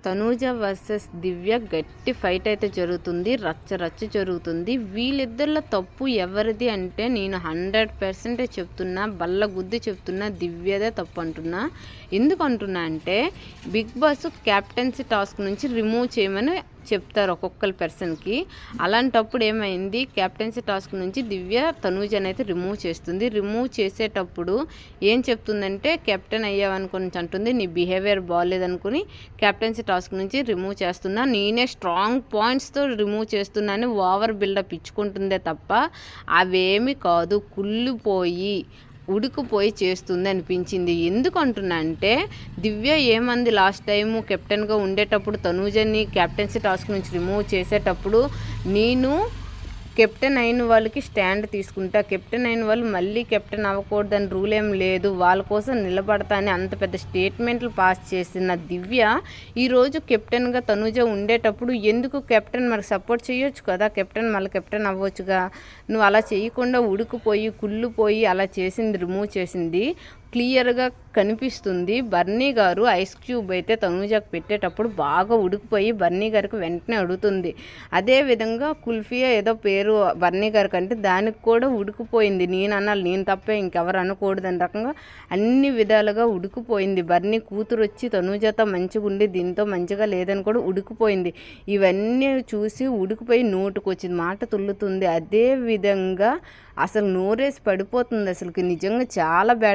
Tanuja versus దివ్య గట్టి fight అయితే జరుగుతుంది. రచ్చ రచ్చ జరుగుతుంది. వీళ్ళిద్దరిలో తప్పు ఎవరిది అంటే నేను 100% చెప్తున్నా, బల్ల గుద్ది చెప్తున్నా, దివ్యదే తప్పు అంటున్నా. ఎందుకు అంటున్నా అంటే బిగ్ బాస్ క్యాప్టెన్సీ టాస్క్ నుంచి రిమూవ్ చేయమని చెప్తారు ఒక్కొక్కరి పర్సన్కి. అలాంటప్పుడు ఏమైంది, క్యాప్టెన్సీ టాస్క్ నుంచి దివ్య తనూజని అయితే రిమూవ్ చేస్తుంది. రిమూవ్ చేసేటప్పుడు ఏం చెప్తుందంటే కెప్టెన్ అయ్యావనుకొని అంటుంది, నీ బిహేవియర్ బాగాలేదనుకుని క్యాప్టెన్సీ టాస్క్ నుంచి రిమూవ్ చేస్తున్నా, నేనే స్ట్రాంగ్ పాయింట్స్తో రిమూవ్ చేస్తున్నాను ఓవర్ బిల్డప్ ఇచ్చుకుంటుందే తప్ప అవేమి కాదు, కుళ్ళిపోయి ఉడికిపోయి చేస్తుంది అనిపించింది. ఎందుకు అంటున్నా అంటే దివ్య ఏమంది లాస్ట్ టైము కెప్టెన్గా ఉండేటప్పుడు తనూజని క్యాప్టెన్సీ టాస్క్ నుంచి రిమూవ్ చేసేటప్పుడు, నేను కెప్టెన్ అయిన వాళ్ళకి స్టాండ్ తీసుకుంటా, కెప్టెన్ అయిన వాళ్ళు మళ్ళీ కెప్టెన్ అవ్వకూడదని రూల్ ఏం లేదు, వాళ్ళ కోసం నిలబడతా అని అంత పెద్ద స్టేట్మెంట్లు పాస్ చేసిన దివ్య ఈరోజు కెప్టెన్గా తనూజ ఉండేటప్పుడు ఎందుకు కెప్టెన్ మరి సపోర్ట్ చేయొచ్చు కదా, కెప్టెన్ మళ్ళీ కెప్టెన్ అవ్వచ్చుగా, నువ్వు అలా చేయకుండా ఉడికిపోయి కుళ్ళిపోయి అలా చేసింది, రిమూవ్ చేసింది క్లియర్గా కనిపిస్తుంది. బర్నీ గారు ఐస్ క్యూబ్ అయితే తనూజకు పెట్టేటప్పుడు బాగా ఉడికిపోయి బర్నీ గారికి వెంటనే అడుగుతుంది. అదేవిధంగా కుల్ఫియా ఏదో పేరు బర్నీ గారికి అంటే దానికి కూడా ఉడికిపోయింది. నేను అనాలి, నేను తప్పే ఇంకెవరు అనకూడదు అని రకంగా అన్ని విధాలుగా ఉడికిపోయింది. బర్నీ కూతురు వచ్చి తనూజతో మంచిగా ఉండి దీంతో మంచిగా లేదని కూడా ఉడికిపోయింది. ఇవన్నీ చూసి ఉడికిపోయి నోటుకు వచ్చింది, మాట తుల్లుతుంది. అదే విధంగా అసలు నోరేసి పడిపోతుంది. అసలుకి నిజంగా చాలా బ్యాడ్